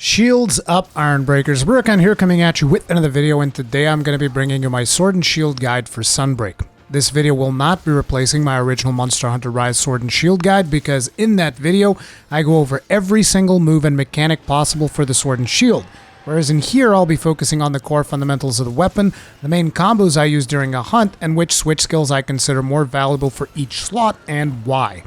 Shields up, Iron Breakers. Rurikhan here coming at you with another video, and today I'm going to be bringing you my Sword and Shield guide for Sunbreak. This video will not be replacing my original Monster Hunter Rise Sword and Shield guide, because in that video I go over every single move and mechanic possible for the Sword and Shield. Whereas in here I'll be focusing on the core fundamentals of the weapon, the main combos I use during a hunt, and which switch skills I consider more valuable for each slot and why.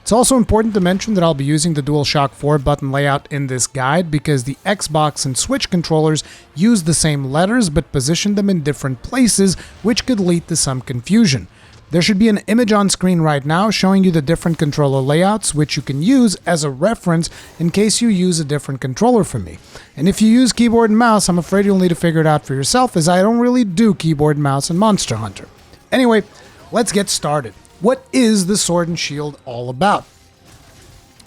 It's also important to mention that I'll be using the DualShock 4 button layout in this guide because the Xbox and Switch controllers use the same letters but position them in different places, which could lead to some confusion. There should be an image on screen right now showing you the different controller layouts, which you can use as a reference in case you use a different controller from me. And if you use keyboard and mouse, I'm afraid you'll need to figure it out for yourself, as I don't really do keyboard and mouse in Monster Hunter. Anyway, let's get started. What is the Sword and Shield all about?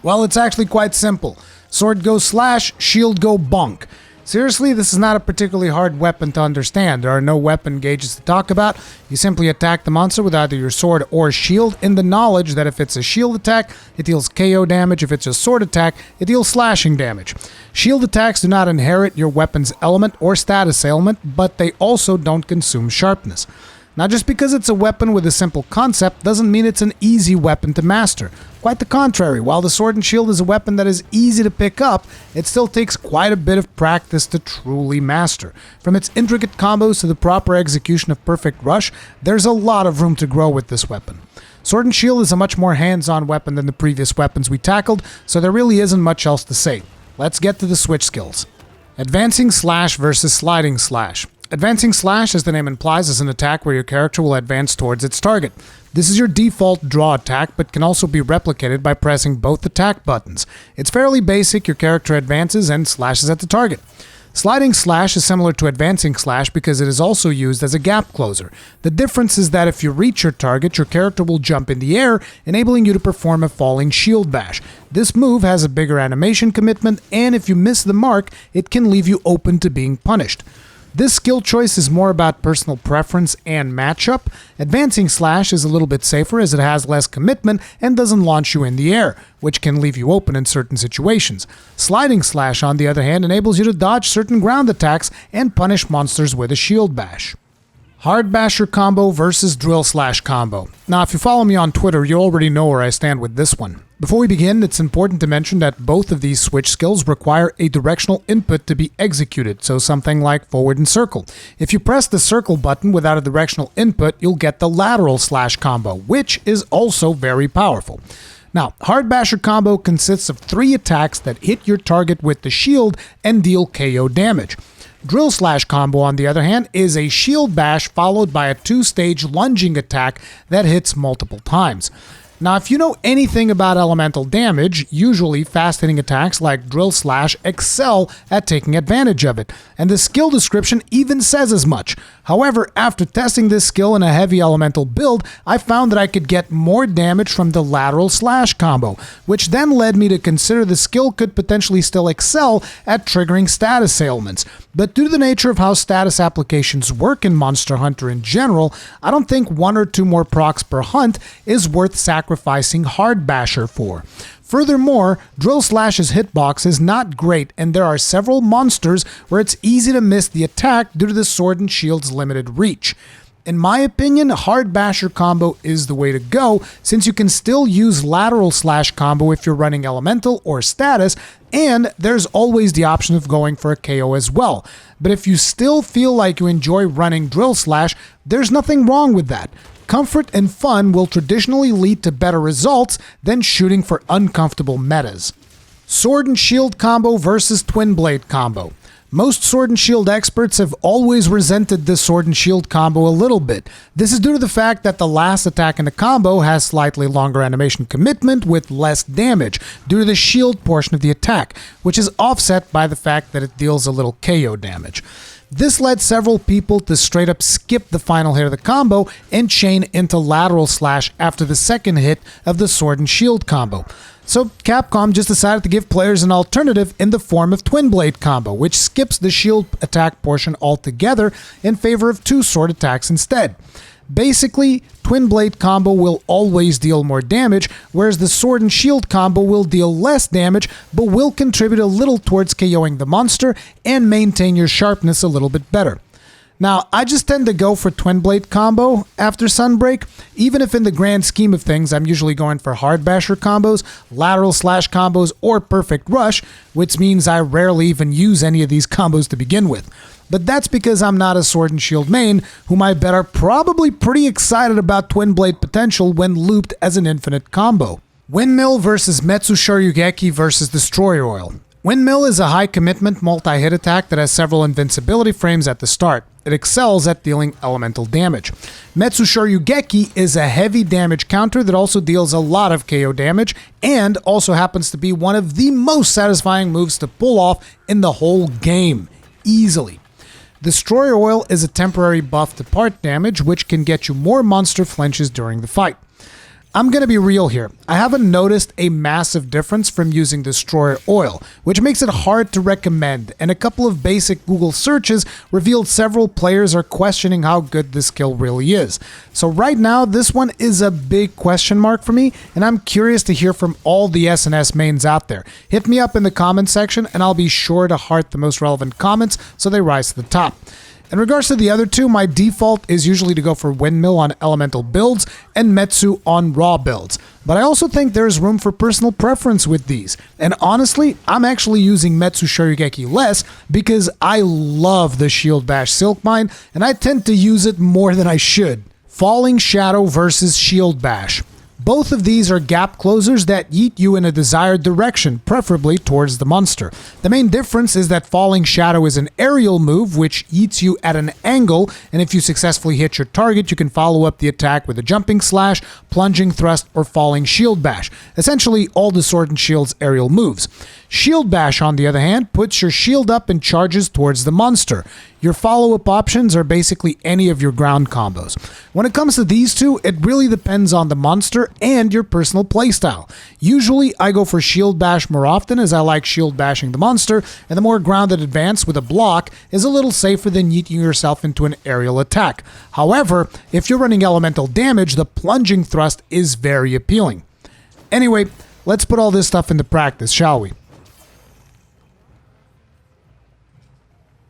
Well, it's actually quite simple. Sword go slash, shield go bonk. Seriously, this is not a particularly hard weapon to understand. There are no weapon gauges to talk about. You simply attack the monster with either your sword or shield, in the knowledge that if it's a shield attack, it deals KO damage. If it's a sword attack, it deals slashing damage. Shield attacks do not inherit your weapon's element or status ailment, but they also don't consume sharpness. Now, just because it's a weapon with a simple concept doesn't mean it's an easy weapon to master. Quite the contrary, while the Sword and Shield is a weapon that is easy to pick up, it still takes quite a bit of practice to truly master. From its intricate combos to the proper execution of perfect rush, there's a lot of room to grow with this weapon. Sword and Shield is a much more hands-on weapon than the previous weapons we tackled, so there really isn't much else to say. Let's get to the switch skills. Advancing slash versus sliding slash. Advancing slash, as the name implies, is an attack where your character will advance towards its target. This is your default draw attack, but can also be replicated by pressing both attack buttons. It's fairly basic. Your character advances and slashes at the target. Sliding slash is similar to advancing slash because it is also used as a gap closer. The difference is that if you reach your target, your character will jump in the air, enabling you to perform a falling shield bash. This move has a bigger animation commitment, and if you miss the mark, it can leave you open to being punished. This skill choice is more about personal preference and matchup. Advancing slash is a little bit safer as it has less commitment and doesn't launch you in the air, which can leave you open in certain situations. Sliding slash, on the other hand, enables you to dodge certain ground attacks and punish monsters with a shield bash. Hard basher combo versus drill slash combo. Now, if you follow me on Twitter, you already know where I stand with this one. Before we begin, it's important to mention that both of these switch skills require a directional input to be executed, so something like forward and circle. If you press the circle button without a directional input, you'll get the lateral slash combo, which is also very powerful. Now, Hard Basher combo consists of 3 attacks that hit your target with the shield and deal KO damage. Drill slash combo, on the other hand, is a shield bash followed by a 2-stage lunging attack that hits multiple times. Now, if you know anything about elemental damage, usually fast-hitting attacks like Drill Slash excel at taking advantage of it, and the skill description even says as much. However, after testing this skill in a heavy elemental build, I found that I could get more damage from the lateral slash combo, which then led me to consider the skill could potentially still excel at triggering status ailments. But due to the nature of how status applications work in Monster Hunter in general, I don't think 1 or 2 more procs per hunt is worth sacrificing Hard Basher for. Furthermore, Drill Slash's hitbox is not great, and there are several monsters where it's easy to miss the attack due to the Sword and Shield's limited reach. In my opinion, Hard Basher combo is the way to go, since you can still use lateral slash combo if you're running elemental or status, and there's always the option of going for a KO as well. But if you still feel like you enjoy running Drill Slash, there's nothing wrong with that. Comfort and fun will traditionally lead to better results than shooting for uncomfortable metas. Sword and Shield combo versus Twin Blade combo. Most Sword and Shield experts have always resented this Sword and Shield combo a little bit. This is due to the fact that the last attack in the combo has slightly longer animation commitment with less damage due to the shield portion of the attack, which is offset by the fact that it deals a little KO damage. This led several people to straight up skip the final hit of the combo and chain into lateral slash after the second hit of the Sword and Shield combo. So Capcom just decided to give players an alternative in the form of Twin Blade combo, which skips the shield attack portion altogether in favor of 2 sword attacks instead. Basically, Twin Blade combo will always deal more damage, whereas the Sword and Shield combo will deal less damage, but will contribute a little towards KOing the monster and maintain your sharpness a little bit better. Now, I just tend to go for Twin Blade combo after Sunbreak, even if in the grand scheme of things, I'm usually going for hard basher combos, lateral slash combos, or perfect rush, which means I rarely even use any of these combos to begin with. But that's because I'm not a Sword and Shield main, whom I bet are probably pretty excited about Twin Blade potential when looped as an infinite combo. Windmill versus Metsu Shoryugeki versus Destroyer Oil. Windmill is a high commitment multi-hit attack that has several invincibility frames at the start. It excels at dealing elemental damage. Metsu Shoryugeki is a heavy damage counter that also deals a lot of KO damage and also happens to be one of the most satisfying moves to pull off in the whole game, easily. Destroyer Oil is a temporary buff to part damage which can get you more monster flinches during the fight. I'm going to be real here. I haven't noticed a massive difference from using Destroyer Oil, which makes it hard to recommend, and a couple of basic Google searches revealed several players are questioning how good this skill really is. So right now, this one is a big question mark for me, and I'm curious to hear from all the SNS mains out there. Hit me up in the comments section, and I'll be sure to heart the most relevant comments so they rise to the top. In regards to the other two, my default is usually to go for Windmill on elemental builds and Metsu on raw builds. But I also think there's room for personal preference with these. And honestly, I'm actually using Metsu Shoryugeki less because I love the Shield Bash Silk Mine and I tend to use it more than I should. Falling Shadow versus Shield Bash. Both of these are gap closers that yeet you in a desired direction, preferably towards the monster. The main difference is that Falling Shadow is an aerial move which yeets you at an angle, and if you successfully hit your target, you can follow up the attack with a jumping slash, plunging thrust, or falling shield bash. Essentially, all the Sword and Shield's aerial moves. Shield Bash, on the other hand, puts your shield up and charges towards the monster. Your follow-up options are basically any of your ground combos. When it comes to these two, it really depends on the monster and your personal playstyle. Usually, I go for Shield Bash more often as I like shield bashing the monster, and the more grounded advance with a block is a little safer than yeeting yourself into an aerial attack. However, if you're running elemental damage, the plunging thrust is very appealing. Anyway, let's put all this stuff into practice, shall we?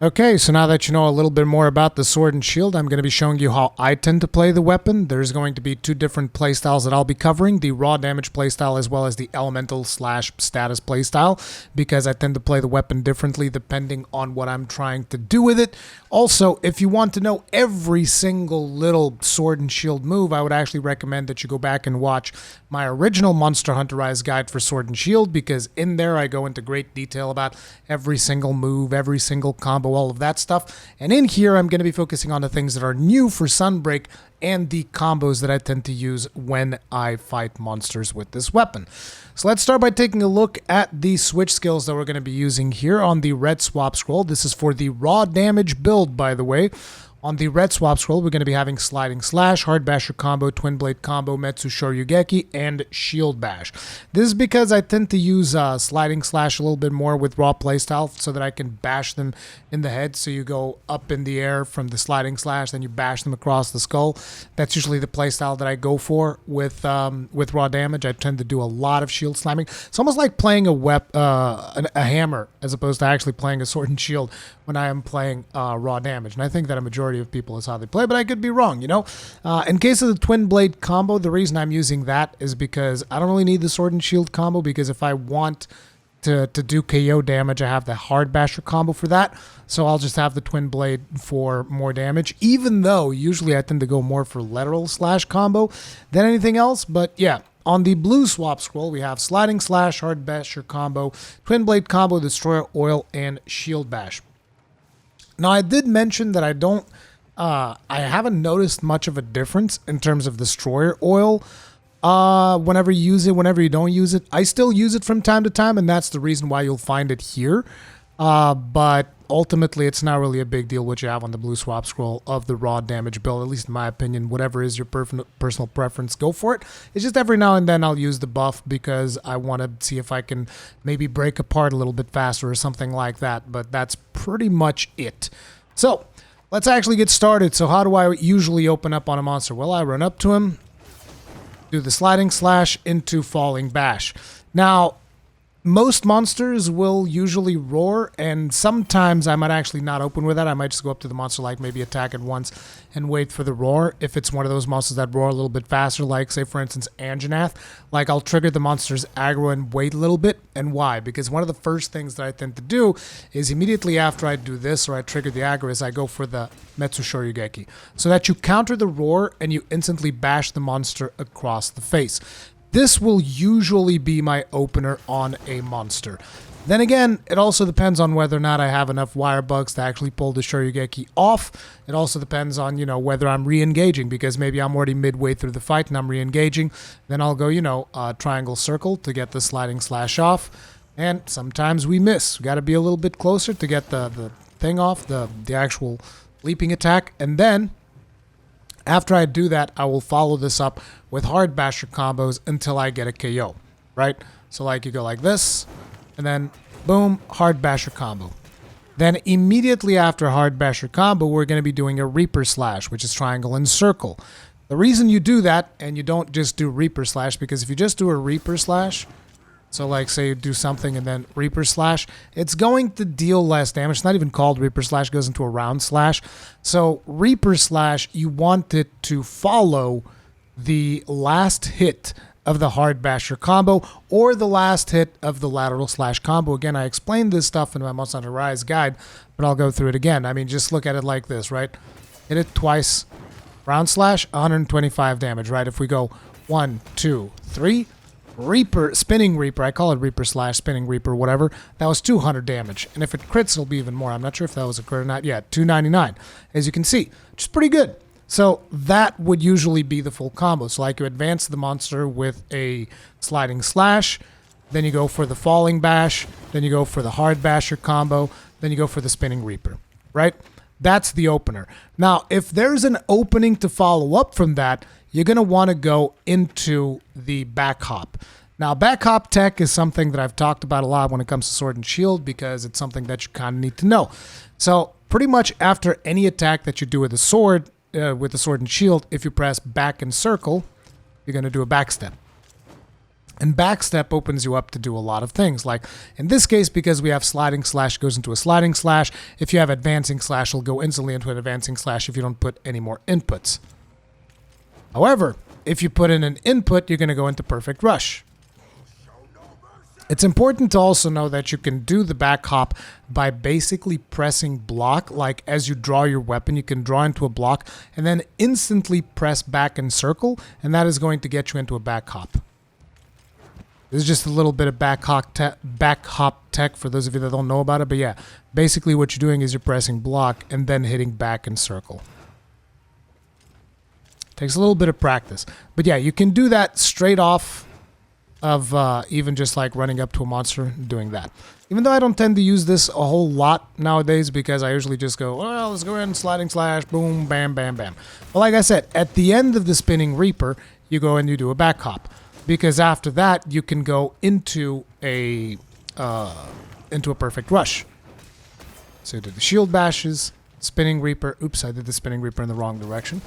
Okay, so now that you know a little bit more about the Sword and Shield, I'm going to be showing you how I tend to play the weapon. There's going to be two different playstyles that I'll be covering, the raw damage playstyle as well as the elemental slash status playstyle, because I tend to play the weapon differently depending on what I'm trying to do with it. Also, if you want to know every single little Sword and Shield move, I would actually recommend that you go back and watch my original Monster Hunter Rise guide for Sword and Shield, because in there I go into great detail about every single move, every single combo, all of that stuff. And in here, I'm going to be focusing on the things that are new for Sunbreak and the combos that I tend to use when I fight monsters with this weapon. So let's start by taking a look at the switch skills that we're going to be using here on the red swap scroll. This is for the raw damage build, by the way. On the red swap scroll, we're going to be having Sliding Slash, Hard Basher Combo, Twin Blade Combo, Metsu Shoryugeki, and Shield Bash. This is because I tend to use Sliding Slash a little bit more with raw playstyle so that I can bash them in the head. So you go up in the air from the Sliding Slash, then you bash them across the skull. That's usually the playstyle that I go for with raw damage. I tend to do a lot of shield slamming. It's almost like playing a hammer as opposed to actually playing a sword and shield when I am playing raw damage. And I think that a majority of people is how they play, but I could be wrong, you know? In case of the Twin Blade combo, the reason I'm using that is because I don't really need the Sword and Shield combo, because if I want to do KO damage, I have the Hard Basher combo for that, so I'll just have the Twin Blade for more damage, even though usually I tend to go more for lateral slash combo than anything else. But yeah, on the blue swap scroll, we have Sliding Slash, Hard Basher combo, Twin Blade combo, Destroyer Oil, and Shield Bash. Now, I did mention that I haven't noticed much of a difference in terms of Destroyer Oil whenever you use it, whenever you don't use it. I still use it from time to time, and that's the reason why you'll find it here. But ultimately, it's not really a big deal what you have on the blue swap scroll of the raw damage build, at least in my opinion. Whatever is your personal preference, go for it. It's just every now and then I'll use the buff because I want to see if I can maybe break apart a little bit faster or something like that, but that's pretty much it. So let's actually get started. So how do I usually open up on a monster? Well, I run up to him, do the sliding slash into falling bash. Now, most monsters will usually roar, and sometimes I might actually not open with that. I might just go up to the monster, like maybe attack it once and wait for the roar. If it's one of those monsters that roar a little bit faster, like say for instance Anjanath, like I'll trigger the monster's aggro and wait a little bit. And why? Because one of the first things that I tend to do is immediately after I do this or I trigger the aggro is I go for the Metsu Shoryugeki, so that you counter the roar and you instantly bash the monster across the face. This will usually be my opener on a monster. Then again, it also depends on whether or not I have enough wire bugs to actually pull the Shoryugeki off. It also depends on, whether I'm re-engaging, because maybe I'm already midway through the fight and I'm re-engaging. Then I'll go, triangle circle to get the sliding slash off. And sometimes we miss. We got to be a little bit closer to get the thing off, the actual leaping attack. And then after I do that, I will follow this up with hard basher combos until I get a KO, right? So like you go like this, and then boom, hard basher combo. Then immediately after hard basher combo, we're going to be doing a Reaper Slash, which is triangle and circle. The reason you do that, and you don't just do Reaper Slash, because if you just do a Reaper Slash, so like say you do something and then Reaper Slash, it's going to deal less damage. It's not even called Reaper Slash, it goes into a round slash. So Reaper Slash, you want it to follow the last hit of the hard basher combo or the last hit of the lateral slash combo. Again, I explained this stuff in my Monster Hunter Rise guide, but I'll go through it again. I mean, just look at it like this, right? Hit it twice, round slash, 125 damage, right? If we go 1, 2, 3, Reaper, Spinning Reaper, I call it Reaper Slash, Spinning Reaper, whatever, that was 200 damage. And if it crits, it'll be even more. I'm not sure if that was a crit or not. Yeah, 299, as you can see, which is pretty good. So that would usually be the full combo. So like you advance the monster with a sliding slash, then you go for the falling bash, then you go for the hard basher combo, then you go for the Spinning Reaper, right? That's the opener. Now, if there's an opening to follow up from that, you're going to want to go into the back hop. Now, back hop tech is something that I've talked about a lot when it comes to Sword and Shield, because it's something that you kind of need to know. So pretty much after any attack that you do with the sword and shield, if you press back and circle, you're going to do a backstep. And backstep opens you up to do a lot of things. Like in this case, because we have sliding slash goes into a sliding slash. If you have advancing slash, it'll go instantly into an advancing slash if you don't put any more inputs. However, if you put in an input, you're going to go into perfect rush. It's important to also know that you can do the back hop by basically pressing block. Like as you draw your weapon, you can draw into a block and then instantly press back and circle, and that is going to get you into a back hop. This is just a little bit of back hop tech for those of you that don't know about it. But yeah, basically what you're doing is you're pressing block and then hitting back and circle. Takes a little bit of practice. But yeah, you can do that straight off of even just like running up to a monster and doing that. Even though I don't tend to use this a whole lot nowadays, because I usually just go, well, let's go ahead and sliding slash, boom, bam, bam, bam. But like I said, at the end of the Spinning Reaper, you go and you do a back hop. Because after that, you can go into a perfect rush. So you do the shield bashes, Spinning Reaper. Oops, I did the Spinning Reaper in the wrong direction.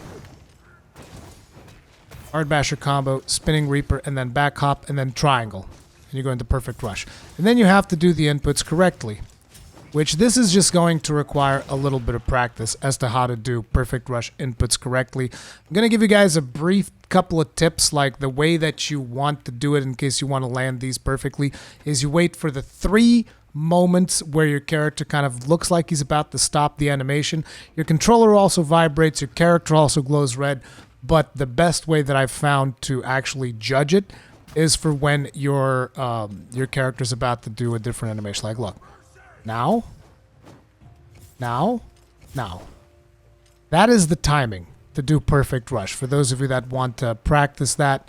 Hard basher combo, Spinning Reaper, and then back hop, and then triangle. And you go into perfect rush. And then you have to do the inputs correctly, which this is just going to require a little bit of practice as to how to do perfect rush inputs correctly. I'm going to give you guys a brief couple of tips, like the way that you want to do it in case you want to land these perfectly, is you wait for the 3 moments where your character kind of looks like he's about to stop the animation. Your controller also vibrates, your character also glows red, but the best way that I've found to actually judge it is for when your character's about to do a different animation. Like, look. Now. That is the timing to do perfect rush. For those of you that want to practice that,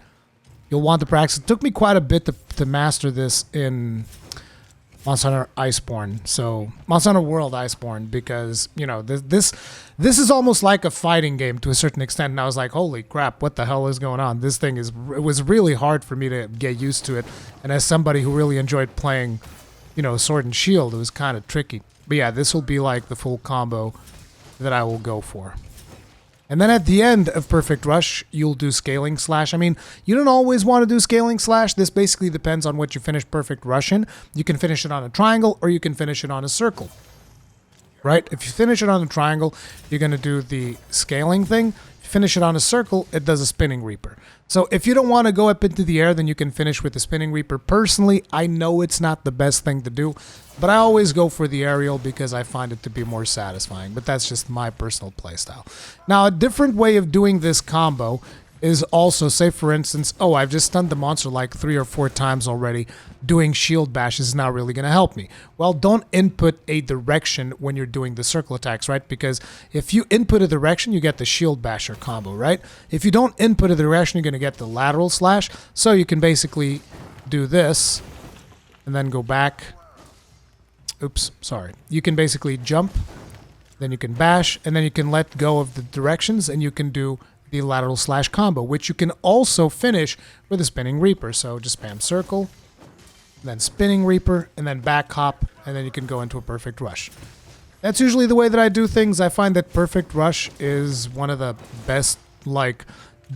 you'll want to practice. It took me quite a bit to master this in Monster Hunter Iceborne. So, Monster Hunter World Iceborne, because, this is almost like a fighting game to a certain extent. And I was like, holy crap, what the hell is going on? This thing it was really hard for me to get used to it. And as somebody who really enjoyed playing, Sword and Shield, it was kind of tricky. But yeah, this will be like the full combo that I will go for. And then at the end of Perfect Rush, you'll do Scaling Slash. I mean, you don't always want to do Scaling Slash. This basically depends on what you finish Perfect Rush in. You can finish it on a triangle or you can finish it on a circle. Right? If you finish it on a triangle, you're going to do the scaling thing. If you finish it on a circle, it does a Spinning Reaper. So if you don't want to go up into the air, then you can finish with the Spinning Reaper. Personally, I know it's not the best thing to do, but I always go for the aerial because I find it to be more satisfying. But that's just my personal playstyle. Now, a different way of doing this combo is also, say for instance, oh, I've just stunned the monster like 3 or 4 times already. Doing shield bash is not really going to help me. Well, don't input a direction when you're doing the circle attacks, right? Because if you input a direction, you get the shield basher combo, right? If you don't input a direction, you're going to get the lateral slash. So you can basically do this and then go back. Oops, sorry. You can basically jump, then you can bash, and then you can let go of the directions, and you can do the lateral slash combo, which you can also finish with a Spinning Reaper. So just spam circle, then Spinning Reaper, and then back hop, and then you can go into a Perfect Rush. That's usually the way that I do things. I find that Perfect Rush is one of the best, like,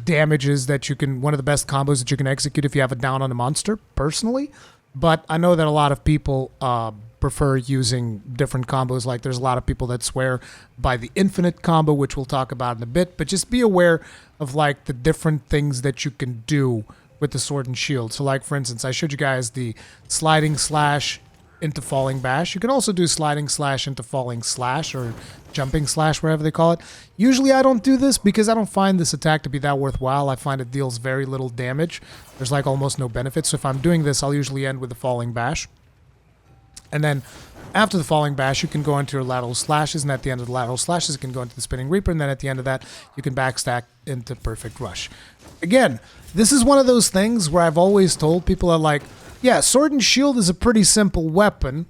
damages that you can, one of the best combos that you can execute if you have it down on a monster, personally. But I know that a lot of people prefer using different combos. Like there's a lot of people that swear by the infinite combo, which we'll talk about in a bit, but just be aware of like the different things that you can do with the sword and shield. So like for instance, I showed you guys the sliding slash into falling bash. You can also do sliding slash into falling slash or jumping slash, whatever they call it. Usually I don't do this because I don't find this attack to be that worthwhile. I find it deals very little damage. There's like almost no benefit. So if I'm doing this, I'll usually end with the falling bash. And then after the falling bash, you can go into your lateral slashes, and at the end of the lateral slashes, you can go into the Spinning Reaper, and then at the end of that, you can backstack into Perfect Rush. Again, this is one of those things where I've always told people are like, yeah, Sword and Shield is a pretty simple weapon,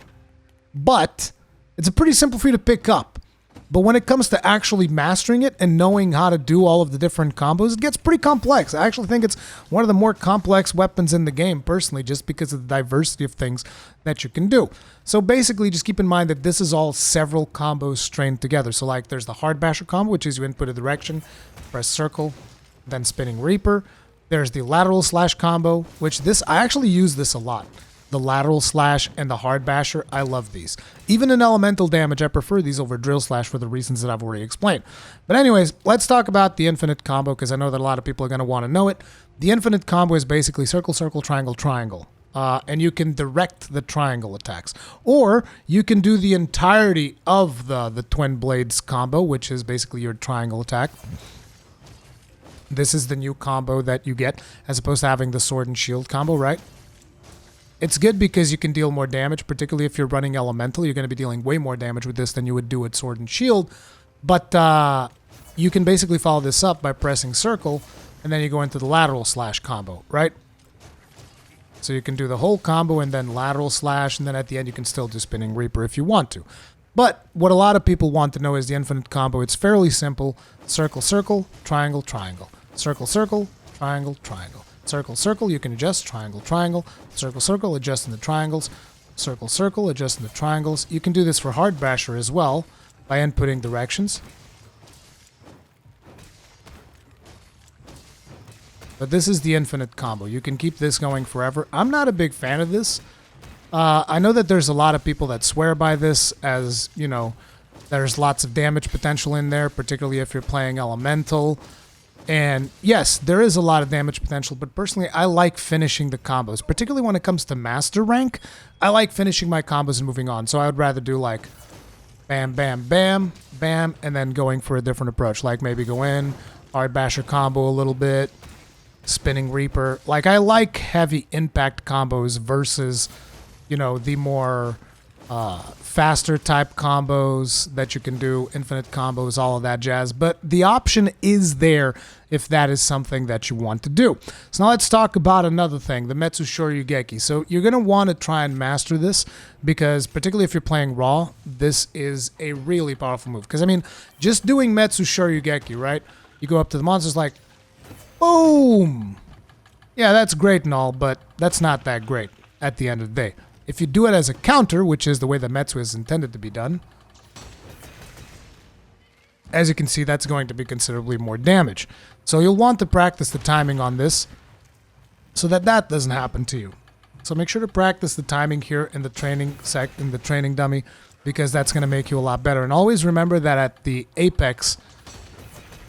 but it's pretty simple for you to pick up. But when it comes to actually mastering it and knowing how to do all of the different combos, it gets pretty complex. I actually think it's one of the more complex weapons in the game, personally, just because of the diversity of things that you can do. So basically, just keep in mind that this is all several combos strained together. So like there's the Hard Basher combo, which is you input a direction, press circle, then Spinning Reaper. There's the lateral slash combo, which I actually use this a lot. The lateral slash and the hard basher, I love these. Even in elemental damage, I prefer these over drill slash for the reasons that I've already explained. But anyways, let's talk about the infinite combo because I know that a lot of people are going to want to know it. The infinite combo is basically circle, circle, triangle, triangle. And you can direct the triangle attacks. Or you can do the entirety of the Twin Blades combo, which is basically your triangle attack. This is the new combo that you get as opposed to having the sword and shield combo, right? It's good because you can deal more damage, particularly if you're running elemental. You're going to be dealing way more damage with this than you would do with sword and shield. But you can basically follow this up by pressing circle, and then you go into the lateral slash combo, right? So you can do the whole combo and then lateral slash, and then at the end you can still do Spinning Reaper if you want to. But what a lot of people want to know is the infinite combo. It's fairly simple. Circle, circle, triangle, triangle. Circle, circle, triangle, triangle. Circle, circle, you can adjust, triangle, triangle, circle, circle, adjust in the triangles, circle, circle, adjust in the triangles. You can do this for Hard Basher as well by inputting directions. But this is the infinite combo. You can keep this going forever. I'm not a big fan of this. I know that there's a lot of people that swear by this as, you know, there's lots of damage potential in there, particularly if you're playing elemental. And yes, there is a lot of damage potential, but personally, I like finishing the combos, particularly when it comes to master rank. I like finishing my combos and moving on. So I would rather do like bam, bam, bam, bam, and then going for a different approach. Like maybe go in, Hard Basher combo a little bit, Spinning Reaper. Like I like heavy impact combos versus, you know, the more faster type combos that you can do, infinite combos, all of that jazz. But the option is there if that is something that you want to do. So now let's talk about another thing, the Metsu Shoryugeki. So you're going to want to try and master this because particularly if you're playing raw, this is a really powerful move. Because I mean, just doing Metsu Shoryugeki, right? You go up to the monsters like, boom! Yeah, that's great and all, but that's not that great at the end of the day. If you do it as a counter, which is the way the Metsu is intended to be done, as you can see, that's going to be considerably more damage. So you'll want to practice the timing on this so that that doesn't happen to you. So make sure to practice the timing here in the training dummy, because that's going to make you a lot better. And always remember that at the apex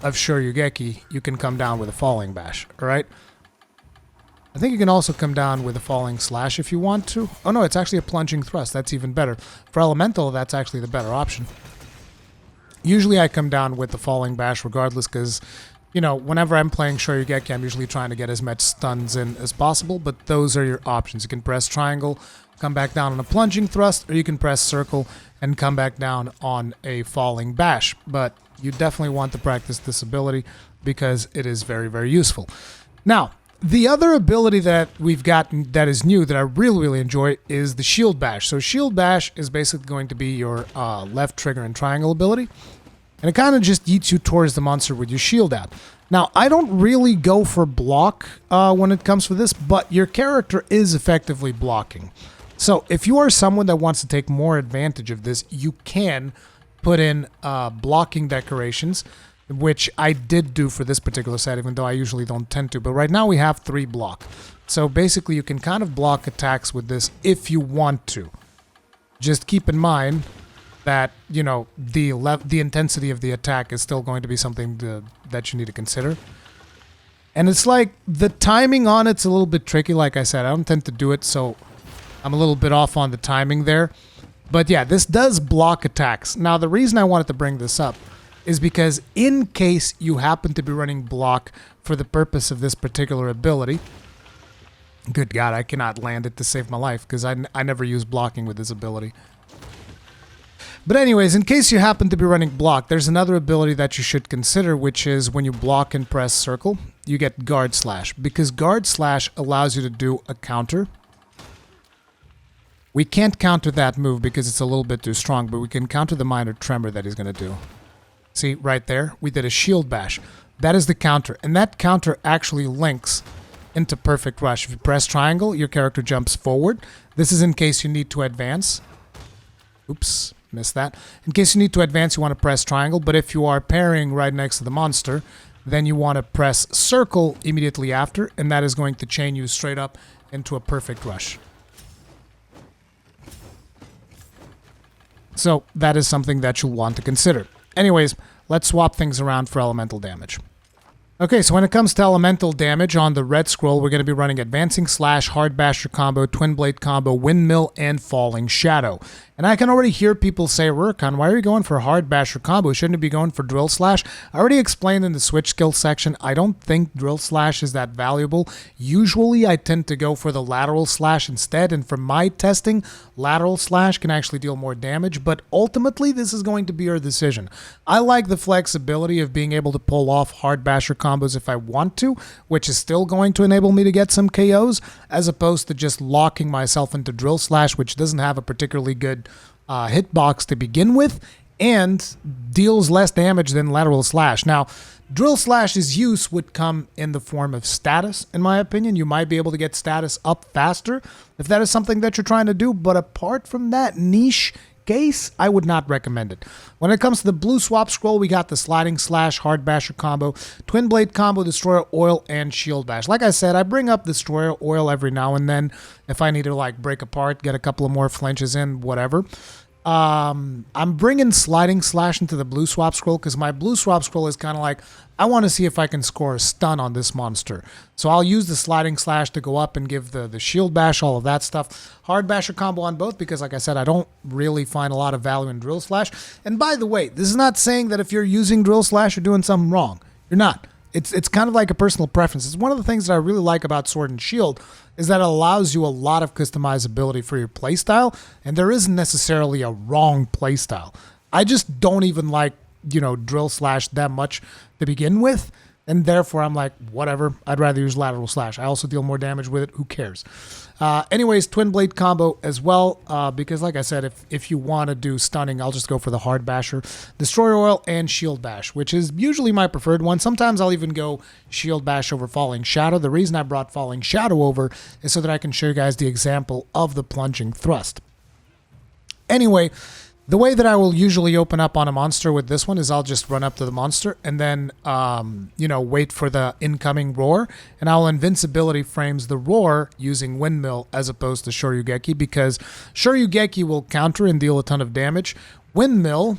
of Shoryugeki, you can come down with a falling bash, alright? I think you can also come down with a falling slash if you want to. Oh no, it's actually a plunging thrust. That's even better. For elemental, that's actually the better option. Usually I come down with the falling bash regardless because, you know, whenever I'm playing Shoryugeki, I'm usually trying to get as much stuns in as possible, but those are your options. You can press triangle, come back down on a plunging thrust, or you can press circle and come back down on a falling bash. But you definitely want to practice this ability because it is very, very useful. Now, the other ability that we've gotten that is new that I really, really enjoy is the Shield Bash. So Shield Bash is basically going to be your left trigger and triangle ability. And it kind of just yeets you towards the monster with your shield out. Now, I don't really go for block when it comes to this, but your character is effectively blocking. So if you are someone that wants to take more advantage of this, you can put in blocking decorations, which I did do for this particular set, even though I usually don't tend to. But right now we have 3 block. So basically you can kind of block attacks with this if you want to. Just keep in mind that, you know, the intensity of the attack is still going to be something that you need to consider. And it's like the timing on it's a little bit tricky. Like I said, I don't tend to do it, so I'm a little bit off on the timing there. But yeah, this does block attacks. Now, the reason I wanted to bring this up is because in case you happen to be running block for the purpose of this particular ability, good God, I cannot land it to save my life because I never use blocking with this ability. But anyways, in case you happen to be running block, there's another ability that you should consider, which is when you block and press circle, you get guard slash, because guard slash allows you to do a counter. We can't counter that move because it's a little bit too strong, but we can counter the minor tremor that he's going to do. See, right there, we did a shield bash. That is the counter, and that counter actually links into perfect rush. If you press triangle, your character jumps forward. This is in case you need to advance. Oops, missed that. In case you need to advance, you want to press triangle, but if you are parrying right next to the monster, then you want to press circle immediately after, and that is going to chain you straight up into a perfect rush. So that is something that you'll want to consider. Anyways, let's swap things around for elemental damage. Okay, so when it comes to elemental damage, on the red scroll, we're going to be running Advancing Slash, Hard Basher combo, Twin Blade combo, Windmill, and Falling Shadow. And I can already hear people say, Rurikhan, why are you going for Hard Basher combo? Shouldn't you be going for Drill Slash? I already explained in the Switch skill section, I don't think Drill Slash is that valuable. Usually, I tend to go for the Lateral Slash instead, and from my testing, Lateral Slash can actually deal more damage, but ultimately, this is going to be your decision. I like the flexibility of being able to pull off Hard Basher combos if I want to, which is still going to enable me to get some KOs, as opposed to just locking myself into Drill Slash, which doesn't have a particularly good hitbox to begin with, and deals less damage than Lateral Slash. Now, Drill Slash's use would come in the form of status, in my opinion. You might be able to get status up faster if that is something that you're trying to do, but apart from that niche case, I would not recommend it. When it comes to the blue swap scroll, we got the Sliding Slash, Hard Basher combo, Twin Blade combo, Destroyer Oil, and Shield Bash. Like I said, I bring up Destroyer Oil every now and then if I need to like break apart, get a couple of more flinches in, whatever. I'm bringing Sliding Slash into the blue swap scroll because my blue swap scroll is kind of like, I want to see if I can score a stun on this monster. So I'll use the Sliding Slash to go up and give the Shield Bash, all of that stuff. Hard Basher combo on both because, like I said, I don't really find a lot of value in Drill Slash. And by the way, this is not saying that if you're using Drill Slash, you're doing something wrong. You're not. It's kind of like a personal preference. It's one of the things that I really like about Sword and Shield is that it allows you a lot of customizability for your playstyle, and there isn't necessarily a wrong playstyle. I just don't even like, you know, Drill Slash that much to begin with, and therefore I'm like, whatever, I'd rather use Lateral Slash. I also deal more damage with it, who cares? Anyways, Twin Blade combo as well, because like I said, if you want to do stunning, I'll just go for the Hard Basher, Destroyer Oil, and Shield Bash, which is usually my preferred one. Sometimes I'll even go Shield Bash over Falling Shadow. The reason I brought Falling Shadow over is so that I can show you guys the example of the plunging thrust. Anyway, The way that I will usually open up on a monster with this one is I'll just run up to the monster and then, wait for the incoming roar. And I'll invincibility frames the roar using Windmill as opposed to Shoryugeki, because Shoryugeki will counter and deal a ton of damage. Windmill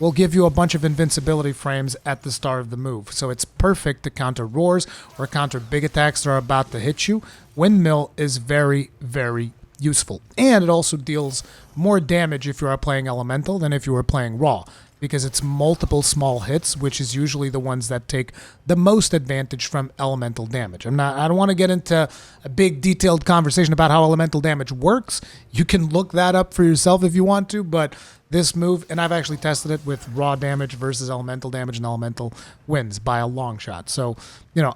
will give you a bunch of invincibility frames at the start of the move. So it's perfect to counter roars or counter big attacks that are about to hit you. Windmill is very, very useful. And it also deals more damage if you are playing elemental than if you were playing raw, because it's multiple small hits, which is usually the ones that take the most advantage from elemental damage. I don't want to get into a big detailed conversation about how elemental damage works. You can look that up for yourself if you want to, but this move, and I've actually tested it with raw damage versus elemental damage, and elemental wins by a long shot. So,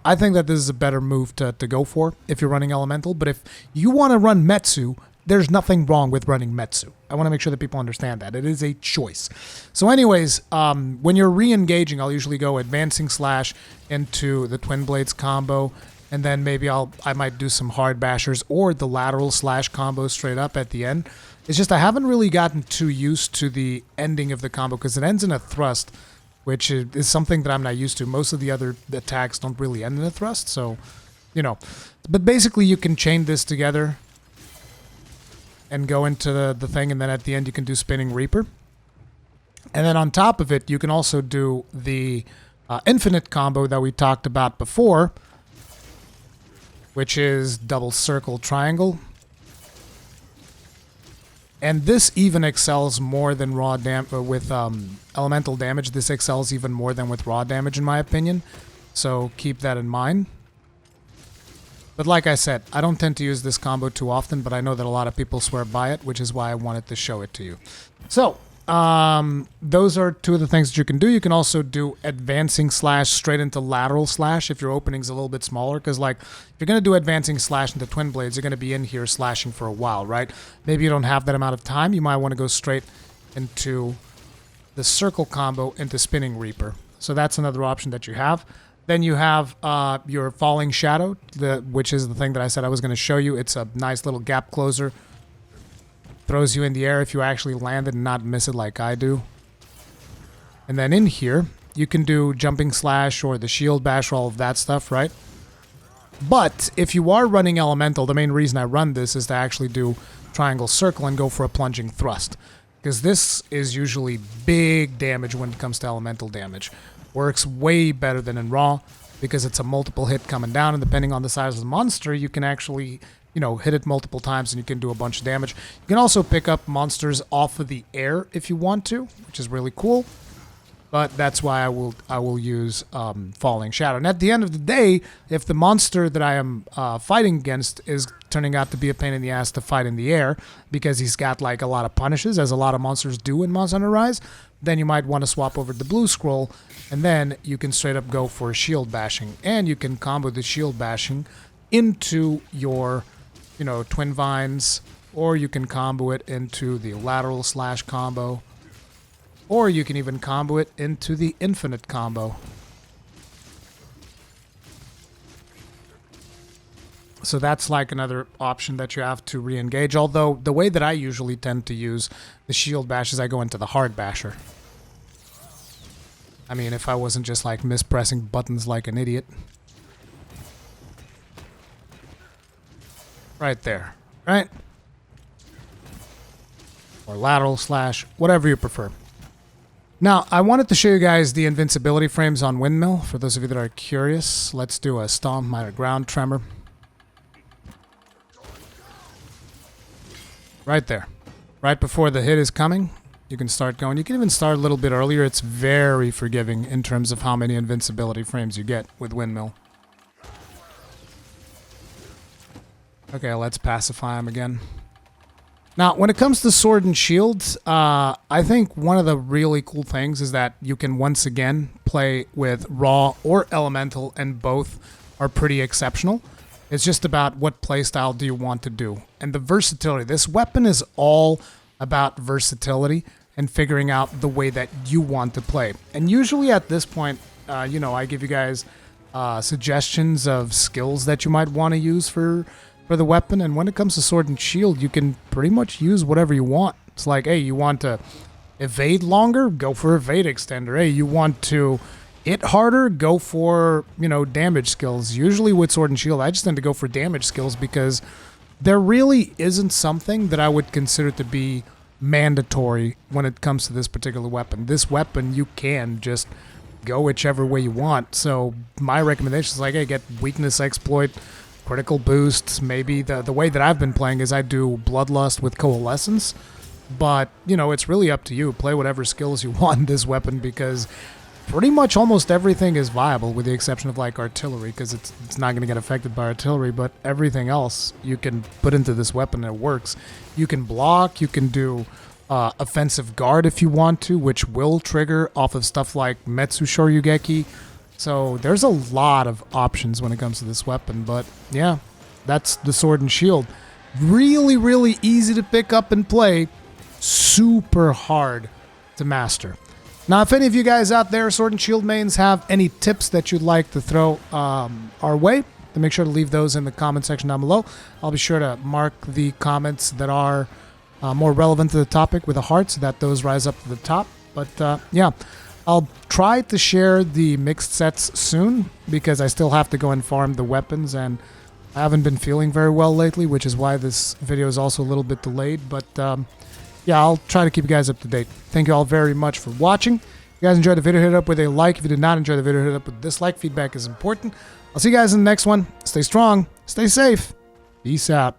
I think that this is a better move to go for if you're running elemental. But if you want to run Metsu, there's nothing wrong with running Metsu. I want to make sure that people understand that. It is a choice. So anyways, when you're re-engaging, I'll usually go advancing slash into the Twin Blades combo, and then maybe I might do some hard bashers or the lateral slash combo straight up at the end. It's just I haven't really gotten too used to the ending of the combo because it ends in a thrust, which is something that I'm not used to. Most of the other attacks don't really end in a thrust, so, But basically you can chain this together and go into the thing, and then at the end you can do Spinning Reaper. And then on top of it, you can also do the infinite combo that we talked about before, which is double circle triangle. And this even excels more than raw with elemental damage. This excels even more than with raw damage, in my opinion. So keep that in mind. But like I said, I don't tend to use this combo too often, but I know that a lot of people swear by it, which is why I wanted to show it to you. So, those are two of the things that you can do. You can also do advancing slash straight into lateral slash if your opening's a little bit smaller, because if you're going to do advancing slash into Twin Blades, you're going to be in here slashing for a while, right? Maybe you don't have that amount of time. You might want to go straight into the circle combo into Spinning Reaper. So that's another option that you have. Then you have your Falling Shadow, which is the thing that I said I was going to show you. It's a nice little gap closer. Throws you in the air if you actually land it and not miss it like I do. And then in here, you can do Jumping Slash or the Shield Bash or all of that stuff, right? But if you are running Elemental, the main reason I run this is to actually do Triangle Circle and go for a Plunging Thrust. Because this is usually big damage when it comes to elemental damage. Works way better than in Raw because it's a multiple hit coming down, and depending on the size of the monster, you can actually, hit it multiple times and you can do a bunch of damage. You can also pick up monsters off of the air if you want to, which is really cool. But that's why I will use Falling Shadow. And at the end of the day, if the monster that I am fighting against is turning out to be a pain in the ass to fight in the air because he's got a lot of punishes, as a lot of monsters do in Monster Hunter Rise, then you might want to swap over to the blue scroll, and then you can straight up go for a shield bashing, and you can combo the shield bashing into your, Twin Vines, or you can combo it into the lateral slash combo. Or you can even combo it into the infinite combo. So that's another option that you have to re-engage. Although the way that I usually tend to use the shield bash is I go into the hard basher. I mean, if I wasn't just mispressing buttons like an idiot. Right there, right? Or lateral slash, whatever you prefer. Now, I wanted to show you guys the invincibility frames on Windmill. For those of you that are curious, let's do a Stomp, minor ground tremor. Right there. Right before the hit is coming, you can start going. You can even start a little bit earlier. It's very forgiving in terms of how many invincibility frames you get with Windmill. Okay, let's pacify him again. Now, when it comes to Sword and Shield, I think one of the really cool things is that you can once again play with Raw or Elemental, and both are pretty exceptional. It's just about what playstyle do you want to do. And the versatility. This weapon is all about versatility and figuring out the way that you want to play. And usually at this point, I give you guys suggestions of skills that you might want to use for the weapon. And when it comes to Sword and Shield, you can pretty much use whatever you want. It's hey, you want to evade longer, go for evade extender. Hey, you want to hit harder, go for, damage skills. Usually with Sword and Shield, I just tend to go for damage skills because there really isn't something that I would consider to be mandatory when it comes to this particular weapon. This weapon, you can just go whichever way you want. So my recommendation is like, hey, get weakness exploit, critical boosts. Maybe the way that I've been playing is I do Bloodlust with Coalescence. But, it's really up to you. Play whatever skills you want in this weapon because pretty much almost everything is viable with the exception of like artillery because it's not going to get affected by artillery, but everything else you can put into this weapon and it works. You can block, you can do offensive guard if you want to, which will trigger off of stuff like Metsu Shoryugeki. So there's a lot of options when it comes to this weapon, but yeah, that's the Sword and Shield. Really, really easy to pick up and play, super hard to master. Now, if any of you guys out there, Sword and Shield mains, have any tips that you'd like to throw our way, then make sure to leave those in the comment section down below. I'll be sure to mark the comments that are more relevant to the topic with a heart so that those rise up to the top. But yeah, I'll try to share the mixed sets soon because I still have to go and farm the weapons and I haven't been feeling very well lately, which is why this video is also a little bit delayed. But yeah, I'll try to keep you guys up to date. Thank you all very much for watching. If you guys enjoyed the video, hit it up with a like. If you did not enjoy the video, hit it up with a dislike. Feedback is important. I'll see you guys in the next one. Stay strong, stay safe, peace out.